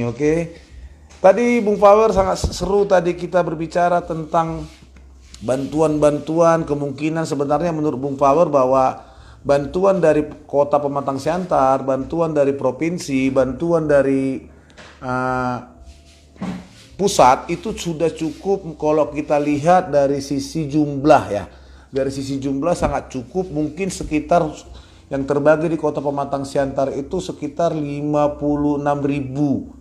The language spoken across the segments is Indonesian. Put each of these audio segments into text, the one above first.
Oke. Tadi Bung Power sangat seru tadi kita berbicara tentang bantuan-bantuan, kemungkinan sebenarnya menurut Bung Power bahwa bantuan dari Kota Pematang Siantar, bantuan dari provinsi, bantuan dari eh, pusat itu sudah cukup kalau kita lihat dari sisi jumlah ya. Dari sisi jumlah sangat cukup, mungkin sekitar yang terbagi di Kota Pematang Siantar itu sekitar 56.000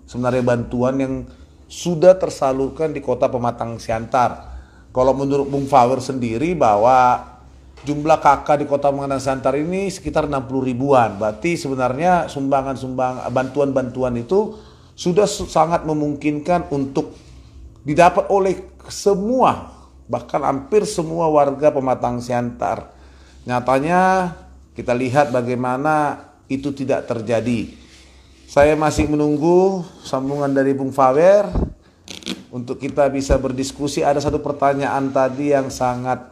sebenarnya bantuan yang sudah tersalurkan di Kota Pematang Siantar. Kalau menurut Bung Power sendiri bahwa jumlah kakak di Kota Pematang Siantar ini sekitar 60 ribuan. Berarti sebenarnya bantuan-bantuan itu sudah sangat memungkinkan untuk didapat oleh semua, bahkan hampir semua warga Pematang Siantar. Nyatanya kita lihat bagaimana itu tidak terjadi. Saya masih menunggu sambungan dari Bung Power untuk kita bisa berdiskusi. Ada satu pertanyaan tadi yang sangat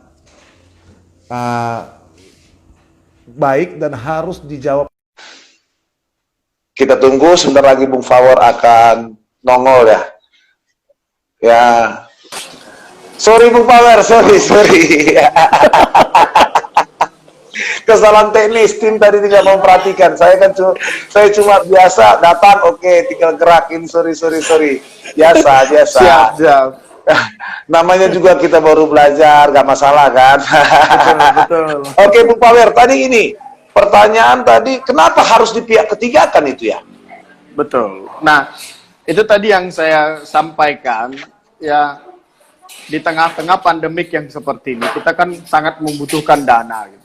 baik dan harus dijawab. Kita tunggu sebentar lagi Bung Power akan nongol ya. Ya. Sorry Bung Power, sorry. Kesalahan teknis, tim tadi tidak memperhatikan. Saya cuma biasa datang, oke, tinggal gerakin, sorry. Biasa. Siap. Namanya juga kita baru belajar, gak masalah kan? Betul. Oke Bung Power, tadi ini pertanyaan tadi, kenapa harus di pihak ketiga kan itu ya? Betul. Nah, itu tadi yang saya sampaikan, ya, di tengah-tengah pandemik yang seperti ini, kita kan sangat membutuhkan dana gitu.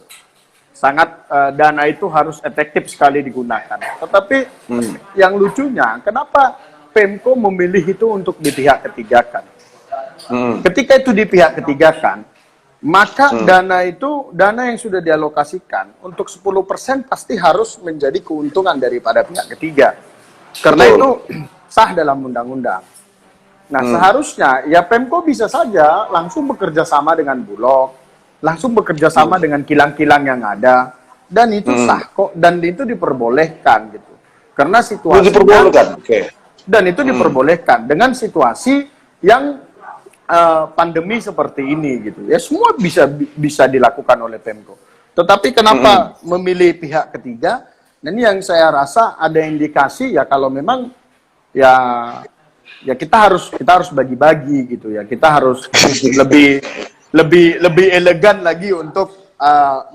Dana itu harus efektif sekali digunakan. Tetapi yang lucunya, kenapa Pemko memilih itu untuk di pihak ketiga kan? Ketika itu di pihak ketiga kan, maka dana yang sudah dialokasikan untuk 10% pasti harus menjadi keuntungan daripada pihak ketiga. Karena itu sah dalam undang-undang. Nah, seharusnya ya Pemko bisa saja langsung bekerja sama dengan Bulog, langsung bekerja sama dengan kilang-kilang yang ada, dan itu sah kok, dan itu diperbolehkan gitu. Karena situasinya dan itu diperbolehkan dengan situasi yang pandemi seperti ini gitu. Ya semua bisa dilakukan oleh Pemko. Tetapi kenapa memilih pihak ketiga? Nah, ini yang saya rasa ada indikasi ya kalau memang ya kita harus bagi-bagi gitu ya. Kita harus lebih elegan lagi untuk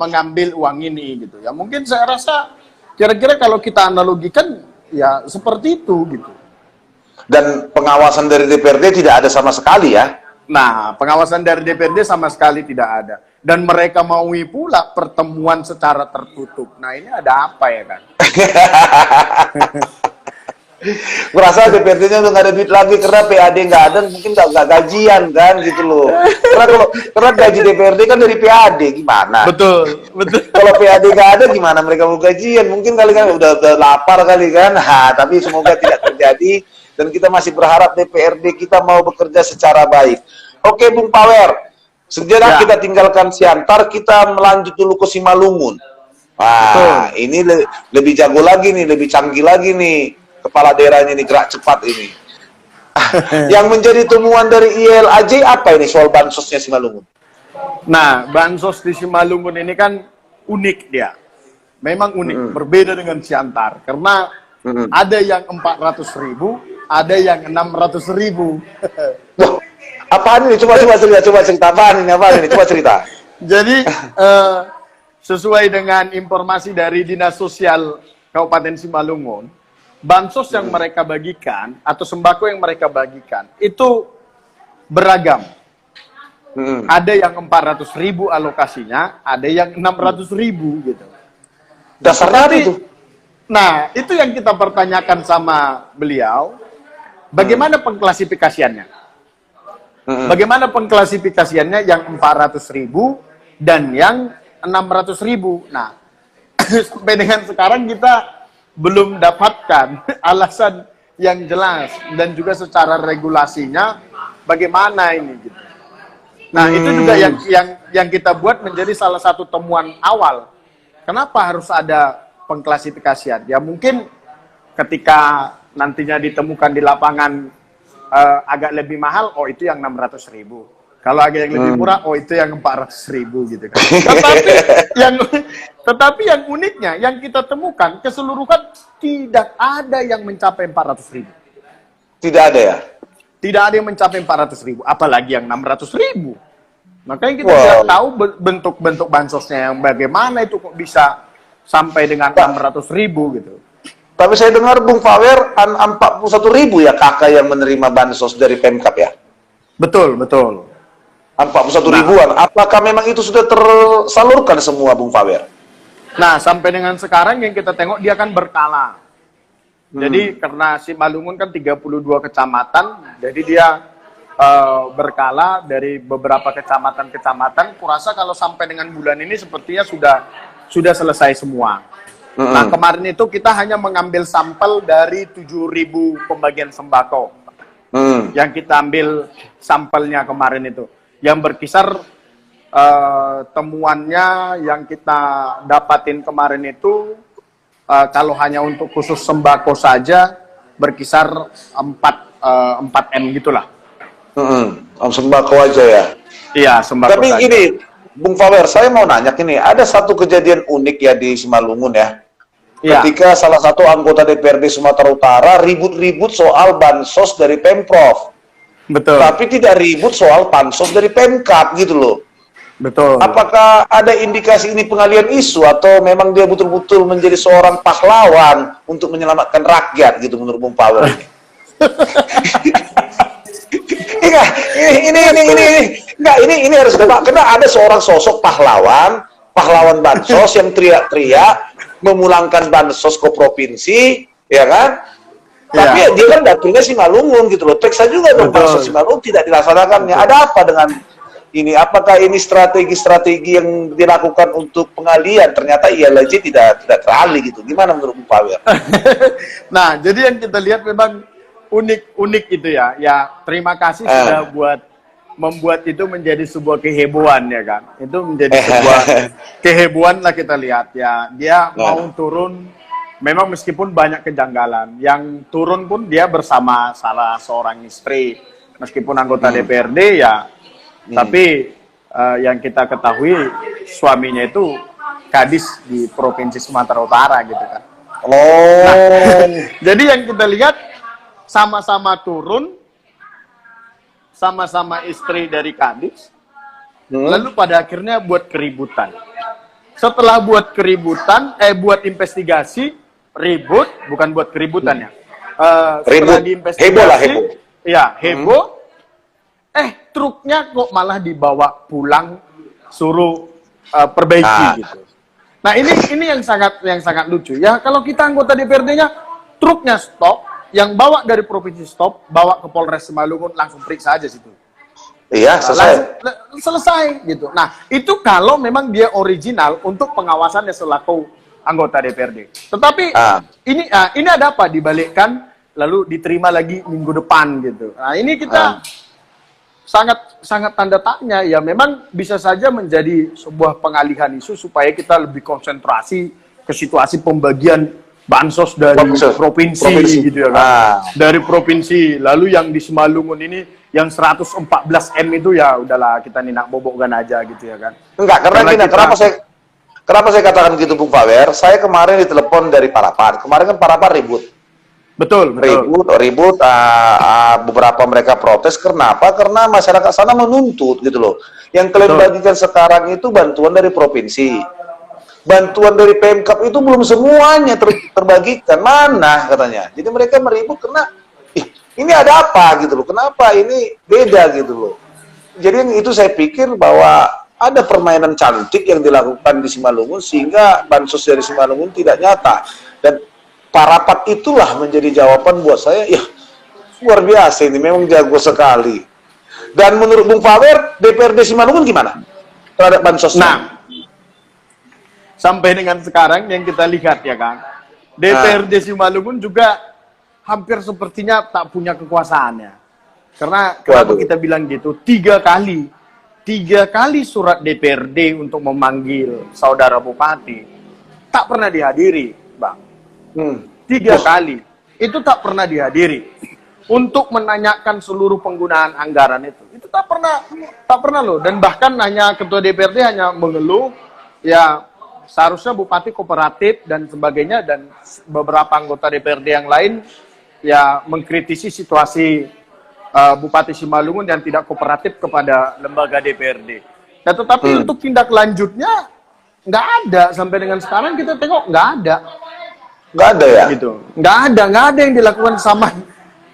mengambil uang ini gitu ya. Mungkin saya rasa kira-kira kalau kita analogikan ya seperti itu gitu. Dan pengawasan dari DPRD tidak ada sama sekali ya. Nah, pengawasan dari DPRD sama sekali tidak ada. Dan mereka maui pula pertemuan secara tertutup. Nah, ini ada apa ya kan? Merasa DPRD-nya udah nggak ada duit lagi karena PAD nggak ada, mungkin nggak gajian kan gitu loh. Karena gaji DPRD kan dari PAD, gimana? Betul. Kalau PAD nggak ada, gimana mereka mau gajian? Mungkin kali kan udah lapar kali kan. Tapi semoga tidak terjadi dan kita masih berharap DPRD kita mau bekerja secara baik. Oke, Bung Power. Sejenak kita tinggalkan Siantar, kita melanjut dulu ke Simalungun. Ini lebih jago lagi nih, lebih canggih lagi nih. Kepala daerahnya ini gerak cepat ini. Yang menjadi temuan dari ILAJ apa ini soal bansosnya Simalungun? Nah, bansos di Simalungun ini kan unik dia. Memang unik, berbeda dengan Siantar. Karena ada yang 400.000, ada yang 600.000. Loh, apaan ini? Coba cerita. Apaan ini? Coba cerita. Jadi, sesuai dengan informasi dari Dinas Sosial Kabupaten Simalungun, bansos yang mereka bagikan atau sembako yang mereka bagikan itu beragam. Ada yang 400.000 alokasinya, ada yang 600.000 gitu. Dasarnya itu. Nah, itu yang kita pertanyakan sama beliau, bagaimana pengklasifikasiannya? Bagaimana pengklasifikasiannya yang 400.000 dan yang 600.000? Nah, sampai dengan sekarang kita belum dapatkan alasan yang jelas dan juga secara regulasinya bagaimana ini gitu. Nah, itu juga yang kita buat menjadi salah satu temuan awal. Kenapa harus ada pengklasifikasian? Ya mungkin ketika nantinya ditemukan di lapangan agak lebih mahal, oh itu yang 600.000. Kalau agak yang lebih murah, oh itu yang 400.000 gitu kan. Tetapi yang uniknya, yang kita temukan keseluruhan tidak ada yang mencapai 400.000. Tidak ada ya? Tidak ada yang mencapai 400.000, apalagi yang 600.000. Makanya kita tidak tahu bentuk-bentuk bansosnya yang bagaimana itu kok bisa sampai dengan 600.000 gitu. Tapi saya dengar Bung Fawer 41.000 ya kakak yang menerima bansos dari Pemkab ya? Betul, betul. 41 ribuan. Apakah memang itu sudah tersalurkan semua, Bung Fawer? Nah, sampai dengan sekarang yang kita tengok dia kan berkala. Jadi karena Simalungun kan 32 kecamatan, jadi dia berkala dari beberapa kecamatan-kecamatan. Kurasa kalau sampai dengan bulan ini sepertinya sudah selesai semua. Nah, kemarin itu kita hanya mengambil sampel dari 7.000 pembagian sembako. Yang kita ambil sampelnya kemarin itu. Yang berkisar temuannya yang kita dapatin kemarin itu kalau hanya untuk khusus sembako saja berkisar 4 M gitulah. Sembako aja ya? Iya, sembako Tapi saja. gini, Bung Fawer, saya mau nanya ini, ada satu kejadian unik ya di Simalungun ya. Iya. Ketika salah satu anggota DPRD Sumatera Utara ribut-ribut soal bansos dari Pemprov. Betul. Tapi tidak ribut soal bansos dari Pemkab gitu loh. Betul. Apakah ada indikasi ini pengalian isu atau memang dia betul-betul menjadi seorang pahlawan untuk menyelamatkan rakyat gitu menurut Bung Fawer ini? Ini harus karena ada seorang sosok pahlawan bansos yang teriak-teriak memulangkan bansos ke provinsi, ya kan? Tapi dia kan dapilnya Simalungun gitu loh. Periksa juga dong bansos Simalungun tidak dilaksanakannya. Ada apa dengan ini? Apakah ini strategi-strategi yang dilakukan untuk pengalian? Ternyata ILJ tidak teralih gitu. Gimana menurut Bung Fawer? Nah, jadi yang kita lihat memang unik itu ya. Ya, terima kasih sudah membuat itu menjadi sebuah kehebohan ya kan. Itu menjadi sebuah kehebohan lah kita lihat ya. Dia mau turun, memang meskipun banyak kejanggalan. Yang turun pun dia bersama salah seorang istri, meskipun anggota DPRD ya. Tapi yang kita ketahui suaminya itu kadis di Provinsi Sumatera Utara gitu kan. Nah, jadi yang kita lihat sama-sama turun, sama-sama istri dari kadis, lalu pada akhirnya buat keributan. Setelah buat keributan, buat investigasi, ribut, bukan buat keributan ya. Setelah diinvestigasi, heboh. Truknya kok malah dibawa pulang, suruh perbaiki gitu. Nah ini yang sangat lucu ya. Kalau kita anggota DPRD-nya, truknya stop. Yang bawa dari provinsi stop, bawa ke Polres Simalungun, langsung periksa aja situ. Iya, selesai. Selesai gitu. Nah, itu kalau memang dia original untuk pengawasannya selaku anggota DPRD. Tetapi ini ada apa? Dibalikkan lalu diterima lagi minggu depan gitu. Nah, ini kita sangat tanda tanya ya. Memang bisa saja menjadi sebuah pengalihan isu supaya kita lebih konsentrasi ke situasi pembagian bansos dari provinsi gitu ya kan. Dari provinsi, lalu yang di Simalungun ini yang 114 M itu ya udahlah kita nak bobokkan aja gitu ya kan. Enggak, kenapa saya katakan gitu Bung Fawer? Saya kemarin ditelepon dari Parapat. Kemarin kan Parapat ribut. Betul. Ribut, beberapa mereka protes. Kenapa? Karena masyarakat sana menuntut gitu loh. Yang kalian bagikan sekarang itu bantuan dari provinsi. Bantuan dari Pemkab itu belum semuanya terbagikan. Mana katanya. Jadi mereka meribut karena ini ada apa gitu loh. Kenapa ini beda gitu loh. Jadi itu saya pikir bahwa ada permainan cantik yang dilakukan di Simalungun sehingga bansos dari Simalungun tidak nyata. Dan Parapat itulah menjadi jawaban buat saya. Ya luar biasa ini, memang jago sekali. Dan menurut Bung Fawer, DPRD Simalungun gimana terhadap bansos? Nah, sampai dengan sekarang yang kita lihat ya kan, DPRD Simalungun juga hampir sepertinya tak punya kekuasaannya. Karena kenapa kita bilang gitu? 3 kali surat DPRD untuk memanggil saudara bupati tak pernah dihadiri, Bang. 3 kali. itu tak pernah dihadiri untuk menanyakan seluruh penggunaan anggaran itu tak pernah loh. Dan bahkan hanya ketua DPRD hanya mengeluh, ya seharusnya bupati kooperatif dan sebagainya, dan beberapa anggota DPRD yang lain ya mengkritisi situasi Bupati Simalungun yang tidak kooperatif kepada lembaga DPRD. Nah, tetapi untuk tindak lanjutnya nggak ada sampai dengan sekarang, kita tengok nggak ada. Nggak ada ya? Gitu. Nggak ada yang dilakukan sama.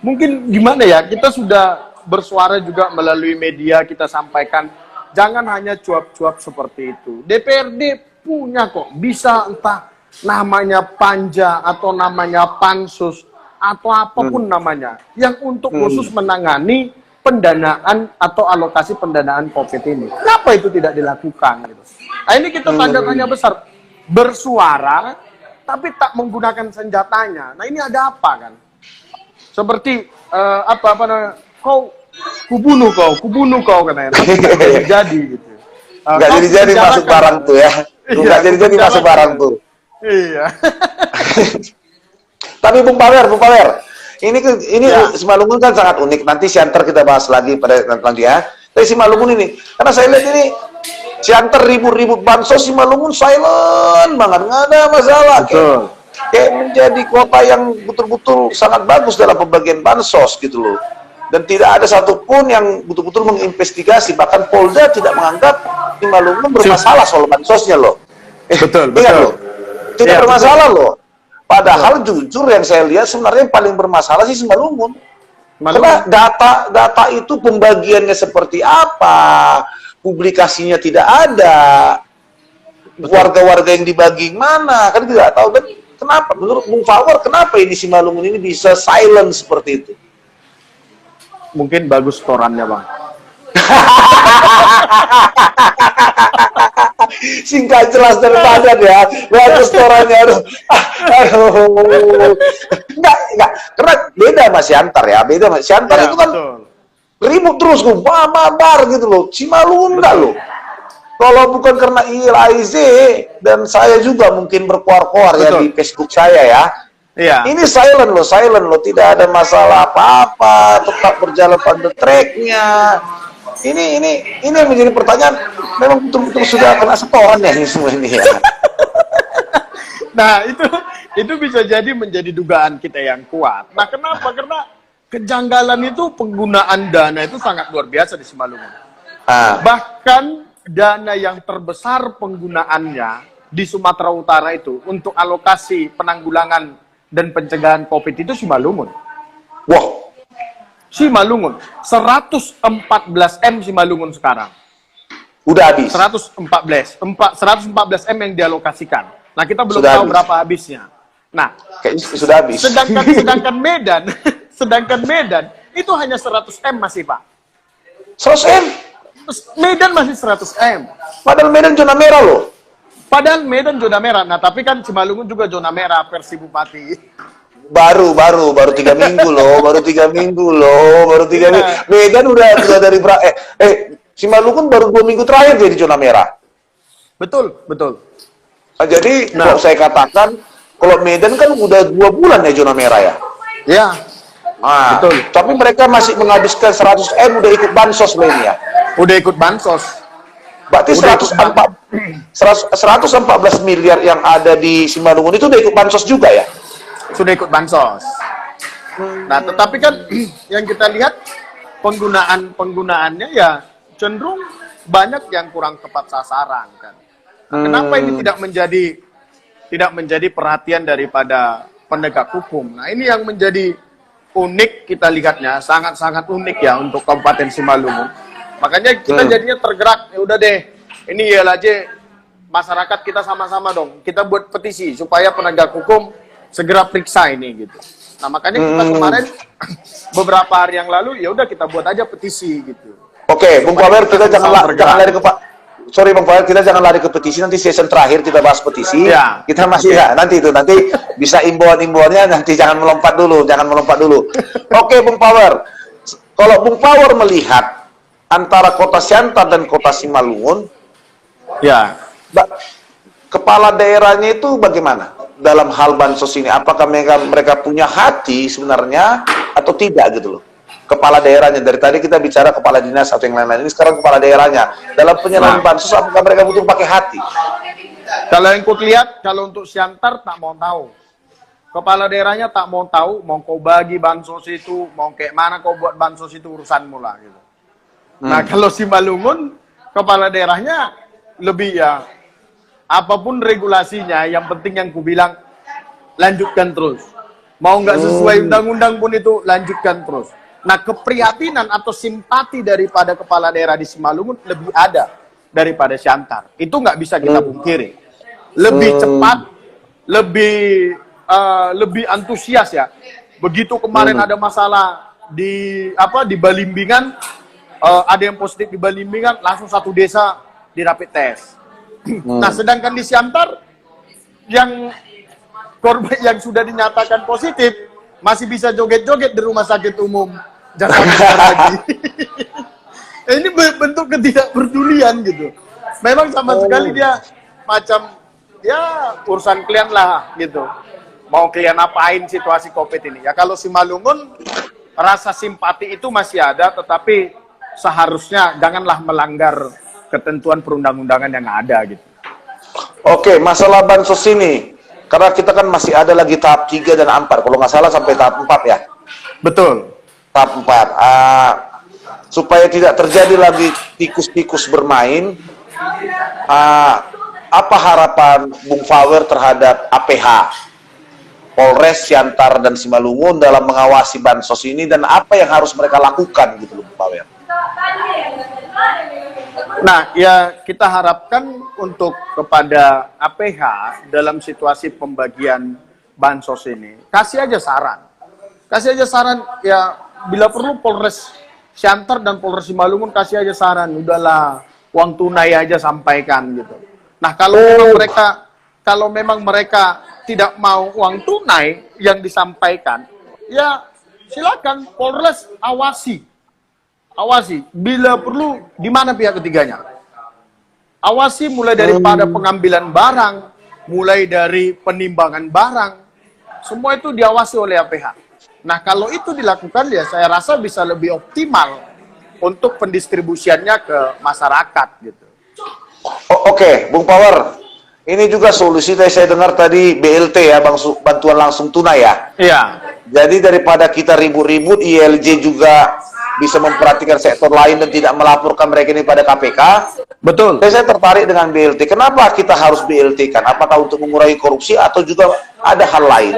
Mungkin gimana ya, kita sudah bersuara juga melalui media, kita sampaikan, jangan hanya cuap-cuap seperti itu. DPRD punya kok, bisa entah namanya panja atau namanya pansus atau apapun namanya, yang untuk khusus menangani pendanaan atau alokasi pendanaan COVID ini. Kenapa itu tidak dilakukan? Gitu. Nah, ini kita tanda tanya besar. Bersuara, tapi tak menggunakan senjatanya. Nah, ini ada apa kan? Seperti apa namanya? Kubunuh kau katanya. Tapi tidak jadi gitu. Nggak jadi masuk barang tuh ya. Nggak jadi masuk barang tuh. Iya. Tapi Bung Pawer, ini Simalungun kan sangat unik. Nanti Siantar kita bahas lagi pada nanti ya. Tapi Simalungun ini, karena saya lihat ini Siantar ribut-ribut bansos, Simalungun silent banget, nggak ada masalah. Kayak menjadi kota yang betul-betul sangat bagus dalam pembagian bansos gitu loh. Dan tidak ada satupun yang betul-betul menginvestigasi, bahkan Polda tidak menganggap Simalungun bermasalah soal bansosnya loh. Betul. Loh. Tidak bermasalah loh. Padahal jujur yang saya lihat sebenarnya yang paling bermasalah sih Simalungun. Karena data itu pembagiannya seperti apa, publikasinya tidak ada, warga-warga yang dibagi mana, kan tidak tahu. Dan kenapa, menurut Bung Fawar, kenapa ini Simalungun ini bisa silent seperti itu? Mungkin bagus korannya, Bang. Singkat jelas dan padat ya, bagus korannya. Enggak, karena beda Mas Siantar ya, beda Mas Siantar ya, itu kan ribut terus, babar gitu loh. Simalungun enggak loh. Kalau bukan karena ILAIZ dan saya juga mungkin berkoar-koar ya di Facebook saya ya. Iya. Ini silent loh, tidak ada masalah apa-apa, tetap berjalan pada tracknya. Ini yang menjadi pertanyaan, memang betul-betul sudah kena setoran ya ini semua ini ya. Nah, itu bisa jadi menjadi dugaan kita yang kuat. Nah, kenapa? Karena kejanggalan itu penggunaan dana itu sangat luar biasa di Simalungun. Bahkan dana yang terbesar penggunaannya di Sumatera Utara itu untuk alokasi penanggulangan dan pencegahan COVID itu Simalungun. Wah. Simalungun, 114 M Simalungun sekarang. Udah habis. 114 M yang dialokasikan. Nah, kita belum tahu berapa habisnya. Nah, kayaknya sudah habis. Sedangkan Medan itu hanya 100 M masih, Pak. 100 M? Medan masih 100 M. Padahal Medan zona merah loh. Padahal Medan zona merah. Nah, tapi kan Simalungun juga zona merah versi bupati. Baru 3 minggu loh, baru 3 minggu. Medan udah dari Simalungun baru 2 minggu terakhir jadi zona merah. Betul. Nah, jadi kalau saya katakan, kalau Medan kan udah 2 bulan ya zona merah ya. Ya. Nah, betul. Tapi mereka masih menghabiskan 100 M udah ikut bansos loh ini ya. Udah ikut bansos. Berarti 114 miliar yang ada di Simalungun itu udah ikut bansos juga ya? Sudah ikut bansos. Nah, tetapi kan yang kita lihat penggunaannya ya cenderung banyak yang kurang tepat sasaran kan. Nah, kenapa ini tidak menjadi perhatian daripada penegak hukum? Nah, ini yang menjadi unik kita lihatnya, sangat-sangat unik ya untuk Kabupaten Simalungun. Makanya kita jadinya tergerak, ya udah deh. Ini ILAJ masyarakat kita sama-sama dong. Kita buat petisi supaya penegak hukum segera periksa ini gitu. Nah, makanya kita kemarin beberapa hari yang lalu ya udah kita buat aja petisi gitu. Oke, Bung Pawer, kita jangan lari ke sorry Bung Pawer, kita jangan lari ke petisi, nanti season terakhir kita bahas petisi. Ya. Kita masih nanti bisa imbauan-imbauannya, nanti jangan melompat dulu. Oke, Bung Pawer. Kalau Bung Pawer melihat antara Kota Siantar dan Kota Simalungun, ya, kepala daerahnya itu bagaimana? dalam hal bansos ini? Apakah mereka punya hati sebenarnya atau tidak gitu loh? Kepala daerahnya, dari tadi kita bicara kepala dinas atau yang lain-lain, ini sekarang kepala daerahnya. Dalam penyerahan bansos, apakah mereka butuh pakai hati? Kalau yang ku lihat, kalau untuk Siantar tak mau tahu. Kepala daerahnya tak mau tahu, mau kau bagi bansos itu, mau kayak mana kau buat bansos itu urusanmu lah gitu. Nah kalau Simalungun, kepala daerahnya lebih ya, apapun regulasinya, yang penting yang ku bilang, lanjutkan terus. Mau nggak sesuai undang-undang pun itu, lanjutkan terus. Nah keprihatinan atau simpati daripada kepala daerah di Simalungun lebih ada daripada Siantar. Itu nggak bisa kita pungkiri. Lebih cepat, lebih antusias ya. Begitu kemarin ada masalah di Balimbingan, ada yang positif di Balimbingan, langsung satu desa di rapid test. Nah, sedangkan di Siantar yang korban yang sudah dinyatakan positif masih bisa joget-joget di rumah sakit umum Jakarta lagi. Ini bentuk ketidakpedulian gitu. Memang sama sekali dia macam ya urusan kalian lah gitu. Mau kalian apain situasi COVID ini? Ya kalau Simalungun rasa simpati itu masih ada, tetapi seharusnya janganlah melanggar ketentuan perundang-undangan yang ada gitu. Oke, masalah bansos ini, karena kita kan masih ada lagi tahap 3 dan 4, kalau nggak salah sampai tahap 4 ya? Betul. Tahap 4. Supaya tidak terjadi lagi tikus-tikus bermain, apa harapan Bung Fawer terhadap APH? Polres, Siantar, dan Simalungun dalam mengawasi bansos ini, dan apa yang harus mereka lakukan gitu loh, Pak Wer? Nah, ya kita harapkan untuk kepada APH dalam situasi pembagian bansos ini, kasih aja saran. Kasih aja saran, ya bila perlu Polres Siantar dan Polres Simalungun kasih aja saran, udahlah uang tunai aja sampaikan gitu. Nah, kalau memang mereka tidak mau uang tunai yang disampaikan, ya silakan Polres awasi. Bila perlu di mana pihak ketiganya. Awasi mulai daripada pengambilan barang, mulai dari penimbangan barang, semua itu diawasi oleh APH. Nah, kalau itu dilakukan ya saya rasa bisa lebih optimal untuk pendistribusiannya ke masyarakat gitu. Oke, Bung Power. Ini juga solusi saya dengar tadi BLT ya, bantuan langsung tunai ya. Iya. Jadi daripada kita ribut-ribut, ILJ juga bisa memperhatikan sektor lain dan tidak melaporkan mereka ini pada KPK. Betul. Saya tertarik dengan BLT. Kenapa kita harus BLT kan? Apakah untuk mengurangi korupsi atau juga ada hal lain?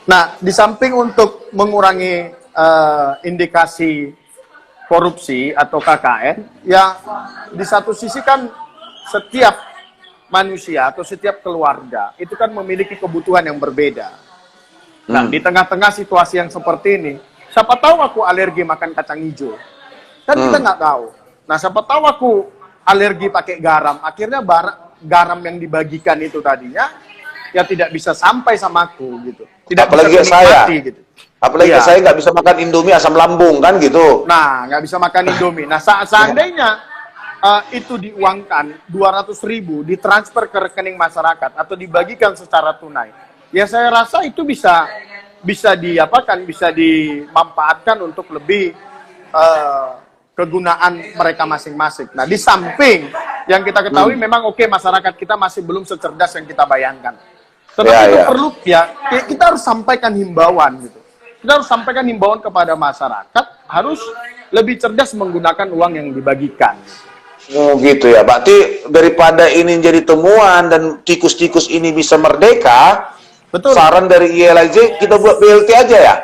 Nah, di samping untuk mengurangi indikasi korupsi atau KKN, ya di satu sisi kan setiap manusia atau setiap keluarga itu kan memiliki kebutuhan yang berbeda. Nah, di tengah-tengah situasi yang seperti ini, siapa tahu aku alergi makan kacang hijau, kan kita nggak tahu. Nah, siapa tahu aku alergi pakai garam, akhirnya garam yang dibagikan itu tadinya ya tidak bisa sampai sama aku gitu. Tidak apalagi bisa saya, gitu. Apalagi saya nggak bisa makan Indomie asam lambung kan gitu. Nah, nggak bisa makan Indomie. Nah, seandainya itu diuangkan 200.000 ditransfer ke rekening masyarakat atau dibagikan secara tunai, ya saya rasa itu bisa dimanfaatkan untuk lebih kegunaan mereka masing-masing. Nah, di samping yang kita ketahui memang masyarakat kita masih belum secerdas yang kita bayangkan. Tetapi itu perlu ya kita harus sampaikan himbauan gitu. Kita harus sampaikan himbauan kepada masyarakat harus lebih cerdas menggunakan uang yang dibagikan. Oh gitu ya, berarti daripada ini jadi temuan dan tikus-tikus ini bisa merdeka, betul. Saran dari ILJ kita buat BLT aja ya.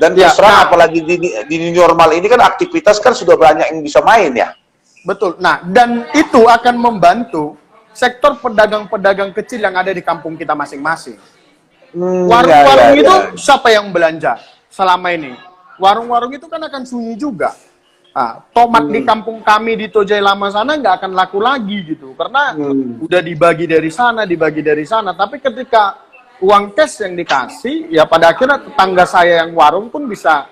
Dan terserah apalagi di new normal ini kan aktivitas kan sudah banyak yang bisa main ya. Betul. Nah, dan itu akan membantu sektor pedagang-pedagang kecil yang ada di kampung kita masing-masing. Warung-warung itu siapa yang belanja selama ini? Warung-warung itu kan akan sunyi juga. Nah, tomat di kampung kami di Tojai Lama sana nggak akan laku lagi gitu, karena udah dibagi dari sana. Tapi ketika uang cash yang dikasih, ya pada akhirnya tetangga saya yang warung pun bisa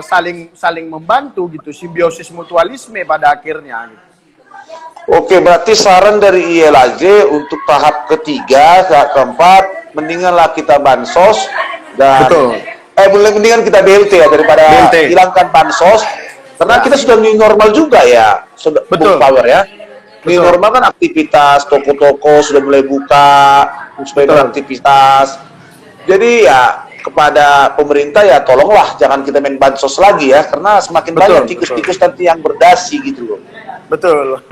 saling membantu gitu, simbiosis mutualisme pada akhirnya. Gitu. Oke, berarti saran dari ILJ untuk tahap ketiga, tahap keempat mendinganlah kita bansos dan Betul. mendingan kita BLT ya daripada BLT. hilangkan bansos karena Ya. kita sudah new normal juga ya, sudah Betul. Bung Power ya. New Betul. normal kan aktivitas toko-toko sudah mulai buka supaya Betul. beraktivitas. Jadi ya kepada pemerintah ya tolonglah jangan kita main bansos lagi ya karena semakin Betul, banyak tikus-tikus nanti yang berdasi gitu loh. Betul.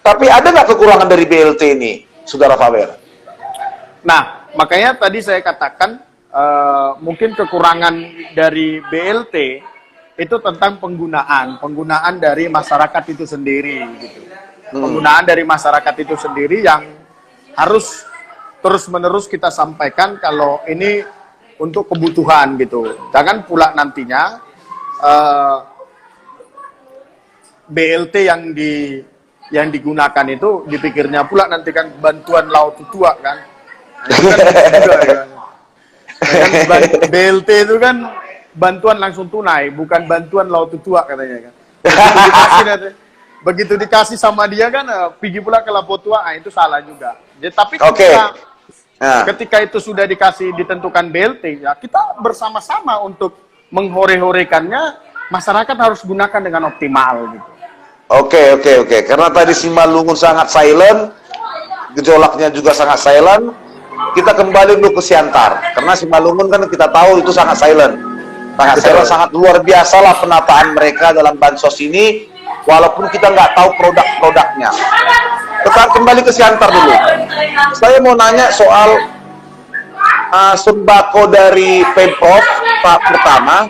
Tapi ada nggak kekurangan dari BLT ini, Saudara Faber? Nah, makanya tadi saya katakan mungkin kekurangan dari BLT itu tentang penggunaan dari masyarakat itu sendiri gitu. Penggunaan dari masyarakat itu sendiri yang harus terus-menerus kita sampaikan kalau ini untuk kebutuhan gitu. Jangan pula nantinya BLT yang digunakan itu dipikirnya pula nanti kan bantuan laut tua kan. Nah, itu kan juga, kan. BLT itu kan bantuan langsung tunai, bukan bantuan laut tua katanya kan. Begitu dikasih sama dia kan, pergi pula ke laut tua, itu salah juga. Jadi, tapi ketika itu sudah ditentukan BLT, ya kita bersama-sama untuk menghore-horekannya, masyarakat harus gunakan dengan optimal gitu. Oke. Karena tadi Simalungun sangat silent, gejolaknya juga sangat silent. Kita kembali dulu ke Siantar. Karena Simalungun kan kita tahu itu sangat silent. Sangat luar biasa lah penataan mereka dalam bansos ini. Walaupun kita nggak tahu produk-produknya. Kita kembali ke Siantar dulu. Saya mau nanya soal sembako dari Pemprov Pak pertama.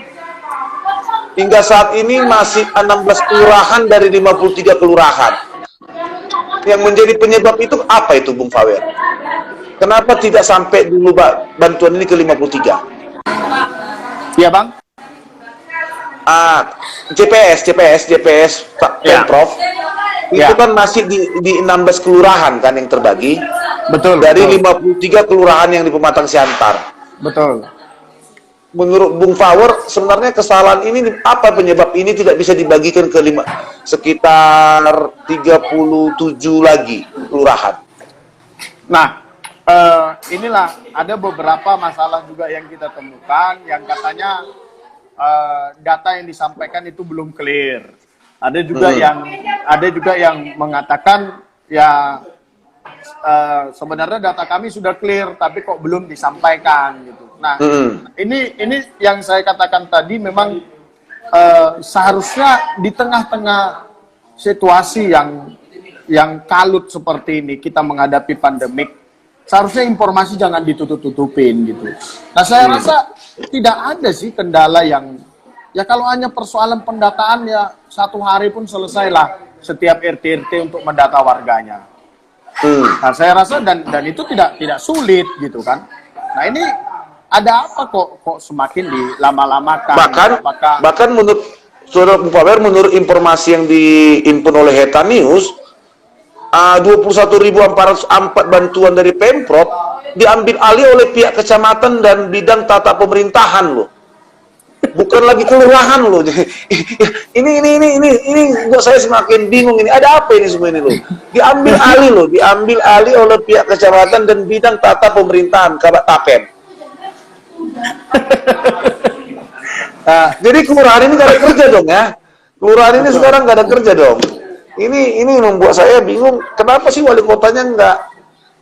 Hingga saat ini masih 16 kelurahan dari 53 kelurahan. Yang menjadi penyebab itu apa itu, Bung Fawer? Kenapa tidak sampai dulu bantuan ini ke 53? Iya, Bang. JPS Pak Pemprov. Itu kan masih di 16 kelurahan kan yang terbagi. Betul. Dari 53 kelurahan yang di Pematang Siantar. Betul. Menurut Bung Fawer, sebenarnya kesalahan ini apa penyebab ini tidak bisa dibagikan ke sekitar 37 lagi kelurahan? Nah, inilah ada beberapa masalah juga yang kita temukan yang katanya data yang disampaikan itu belum clear. Ada juga yang mengatakan ya sebenarnya data kami sudah clear tapi kok belum disampaikan gitu. Nah, ini yang saya katakan tadi memang seharusnya di tengah-tengah situasi yang kalut seperti ini kita menghadapi pandemik, seharusnya informasi jangan ditutup-tutupin gitu. Nah, saya rasa tidak ada sih kendala yang ya kalau hanya persoalan pendataan ya 1 hari pun selesailah setiap RT untuk mendata warganya. Nah, saya rasa dan itu tidak sulit gitu kan. Nah, ini ada apa kok semakin dilama-lamakan? Bahkan menurut Saudara Bung Fawer, menurut informasi yang dihimpun oleh Heta News, 21.404 bantuan dari Pemprov diambil alih oleh pihak kecamatan dan bidang tata pemerintahan loh. Bukan lagi kelurahan loh. Ini buat saya semakin bingung ini. Ada apa ini semua ini loh? Diambil alih oleh pihak kecamatan dan bidang tata pemerintahan Kabak Tapen. Jadi kelurahan ini gak ada kerja dong ya. Kelurahan ini sekarang gak ada kerja dong. Ini membuat saya bingung. Kenapa sih wali kotanya nggak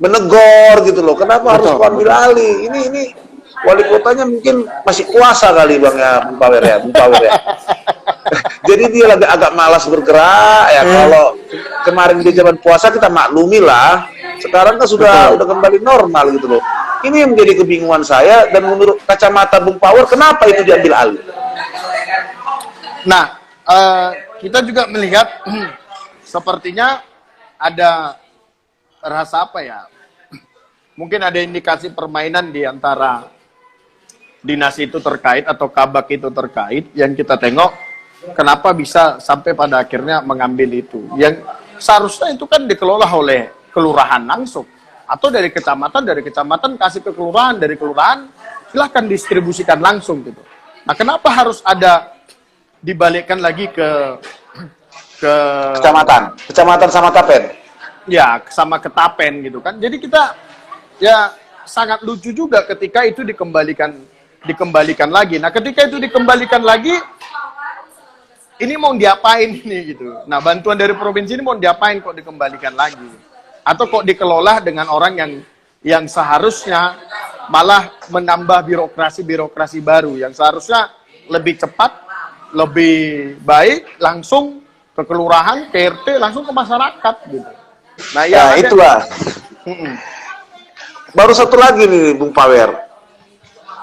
menegur gitu loh? Kenapa harus ambil alih? Ini wali kotanya mungkin masih kuasa kali Bang ya, Bung Fawer ya. Jadi dia agak malas bergerak ya. Kalau kemarin di zaman puasa kita maklumi lah. Sekarang kan sudah kembali normal gitu loh. Ini yang menjadi kebingungan saya, dan menurut kacamata Bung Fawer, kenapa itu diambil alih? Nah, kita juga melihat sepertinya ada rasa apa ya? Mungkin ada indikasi permainan di antara dinas itu terkait atau kabak itu terkait, yang kita tengok kenapa bisa sampai pada akhirnya mengambil itu. Yang seharusnya itu kan dikelola oleh kelurahan langsung. Atau dari kecamatan kasih ke kelurahan, dari kelurahan silahkan distribusikan langsung gitu. Nah, kenapa harus ada dibalikkan lagi ke kecamatan sama Tapen? Ya, sama ke Tapen gitu kan. Jadi kita ya sangat lucu juga ketika itu dikembalikan lagi. Nah, ketika itu dikembalikan lagi, ini mau diapain ini gitu. Nah, bantuan dari provinsi ini mau diapain kok dikembalikan lagi? Atau kok dikelola dengan orang yang seharusnya malah menambah birokrasi baru yang seharusnya lebih cepat, lebih baik, langsung ke kelurahan, ke RT, langsung ke masyarakat gitu. Nah, ya itulah. Baru satu lagi nih Bung Pawer.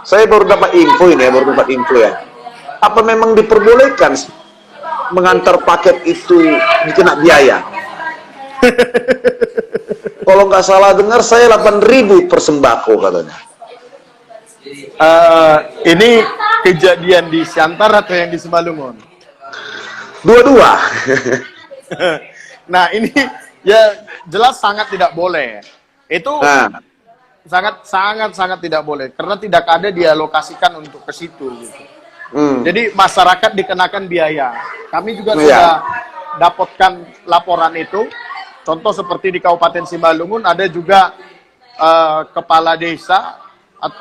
Saya baru dapat info ya. Apa memang diperbolehkan mengantar paket itu dikena biaya? Kalau nggak salah dengar saya 8.000 per sembako katanya. Ini kejadian di Siantar atau yang di Simalungun? Dua-dua. Nah, ini ya jelas sangat tidak boleh. Itu sangat tidak boleh karena tidak ada dialokasikan untuk ke situ gitu. Jadi masyarakat dikenakan biaya. Kami juga sudah dapatkan laporan itu. Contoh seperti di Kabupaten Simalungun ada juga kepala desa,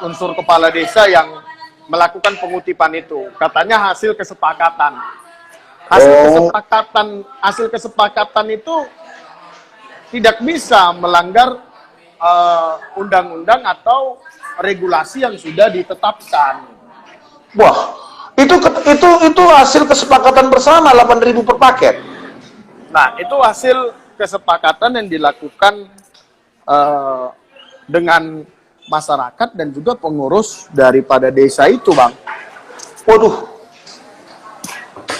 unsur kepala desa yang melakukan pengutipan itu. Katanya hasil kesepakatan. Hasil kesepakatan itu tidak bisa melanggar undang-undang atau regulasi yang sudah ditetapkan. Wah, itu hasil kesepakatan bersama 8.000 per paket. Nah, itu hasil kesepakatan yang dilakukan dengan masyarakat dan juga pengurus daripada desa itu, Bang. Waduh,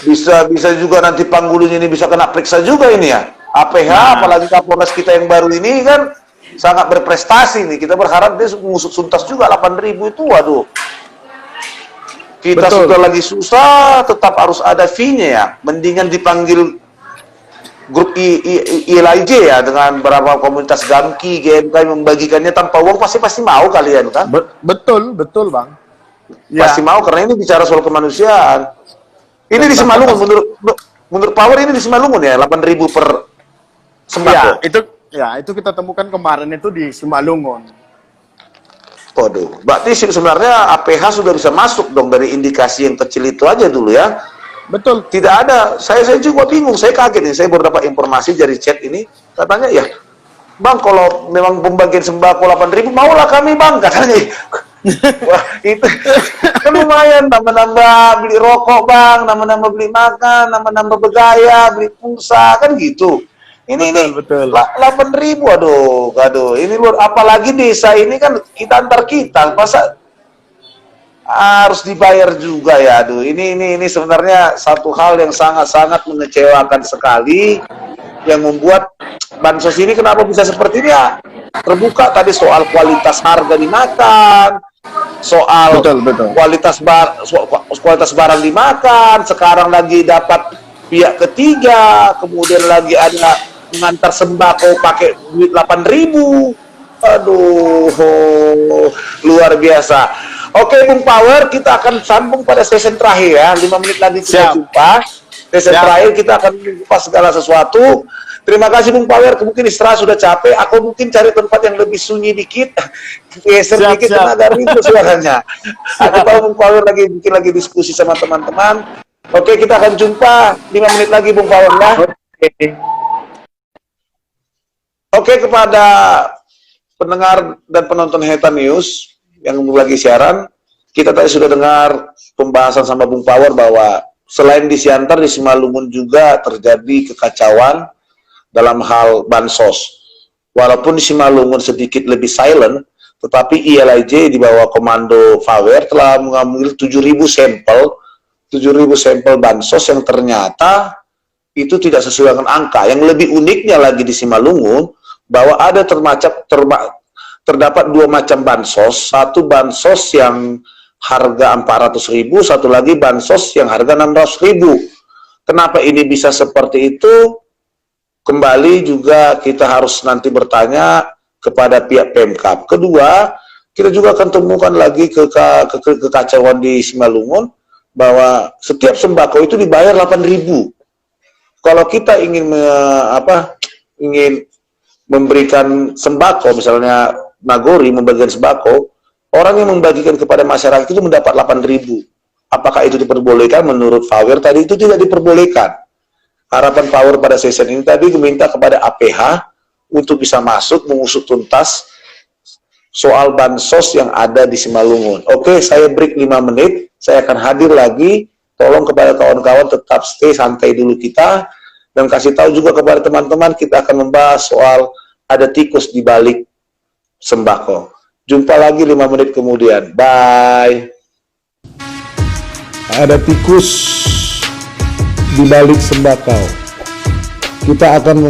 bisa juga nanti Panggulunya ini bisa kena periksa juga ini ya. APH, apalagi Kapolres kita yang baru ini kan sangat berprestasi nih. Kita berharap dia mengusut tuntas juga 8.000 itu, waduh. Kita sudah lagi susah, tetap harus ada fee-nya ya. Mendingan dipanggil grup ILIJ ya, dengan beberapa komunitas Gamki, GMK membagikannya tanpa uang, pasti mau kalian kan? Betul Bang. Pasti mau, karena ini bicara soal kemanusiaan. Ini di Simalungun, menurut Power ini di Simalungun ya, 8.000 per sembako. Itu kita temukan kemarin itu di Simalungun. Waduh, berarti sebenarnya APH sudah bisa masuk dong dari indikasi yang kecil itu aja dulu ya. Betul. Tidak ada, saya juga bingung, saya kaget nih, saya baru dapat informasi dari chat ini, katanya ya, Bang, kalau memang pembagian sembako 8.000, maulah kami Bang, katanya. Wah, itu kan lumayan, nambah-nambah beli rokok Bang, nambah-nambah beli makan, nambah-nambah bergaya, beli pulsa, kan gitu. Betul. 8.000, aduh, ini luar, apalagi desa ini kan kita antar kita, masa harus dibayar juga ya, aduh, ini sebenarnya satu hal yang sangat-sangat mengecewakan sekali, yang membuat bansos ini kenapa bisa seperti ini ya, terbuka tadi soal kualitas harga dimakan, soal kualitas barang dimakan, sekarang lagi dapat pihak ketiga, kemudian lagi ada mengantar sembako pakai duit 8.000, aduh, luar biasa. Oke, Bung Power, kita akan sambung pada sesi terakhir ya. 5 menit lagi kita jumpa. Sesi terakhir kita akan mengupas segala sesuatu. Terima kasih Bung Power. Mungkin istirahat sudah capek. Aku mungkin cari tempat yang lebih sunyi dikit. Geser dikit karena agak ribut suaranya. Aku tahu Bung Power bikin lagi diskusi sama teman-teman. Oke, kita akan jumpa 5 menit lagi Bung Power ya. Oke, kepada pendengar dan penonton Heta News yang lagi siaran, kita tadi sudah dengar pembahasan sama Bung Power bahwa selain di Siantar, di Simalungun juga terjadi kekacauan dalam hal bansos. Walaupun di Simalungun sedikit lebih silent, tetapi ILIJ di bawah komando Power telah mengambil 7.000 sampel bansos yang ternyata itu tidak sesuai dengan angka. Yang lebih uniknya lagi di Simalungun, bahwa ada terdapat 2 macam bansos, satu bansos yang harga 400.000, satu lagi bansos yang harga 600.000. Kenapa ini bisa seperti itu? Kembali juga kita harus nanti bertanya kepada pihak Pemkab. Kedua, kita juga akan temukan lagi kekacauan di Simalungun, bahwa setiap sembako itu dibayar 8.000. Kalau kita ingin ingin memberikan sembako, misalnya Nagori membagikan sembako, orang yang membagikan kepada masyarakat itu mendapat 8.000. Apakah itu diperbolehkan? Menurut Fawer tadi itu tidak diperbolehkan. Harapan Fawer pada sesi ini tadi meminta kepada APH untuk bisa masuk mengusut tuntas soal bansos yang ada di Simalungun. Oke, saya break 5 menit, saya akan hadir lagi. Tolong kepada kawan-kawan tetap stay santai dulu kita, dan kasih tahu juga kepada teman-teman kita akan membahas soal ada tikus di balik sembako. Jumpa lagi 5 menit kemudian. Bye. Ada tikus di balik sembako. Kita akan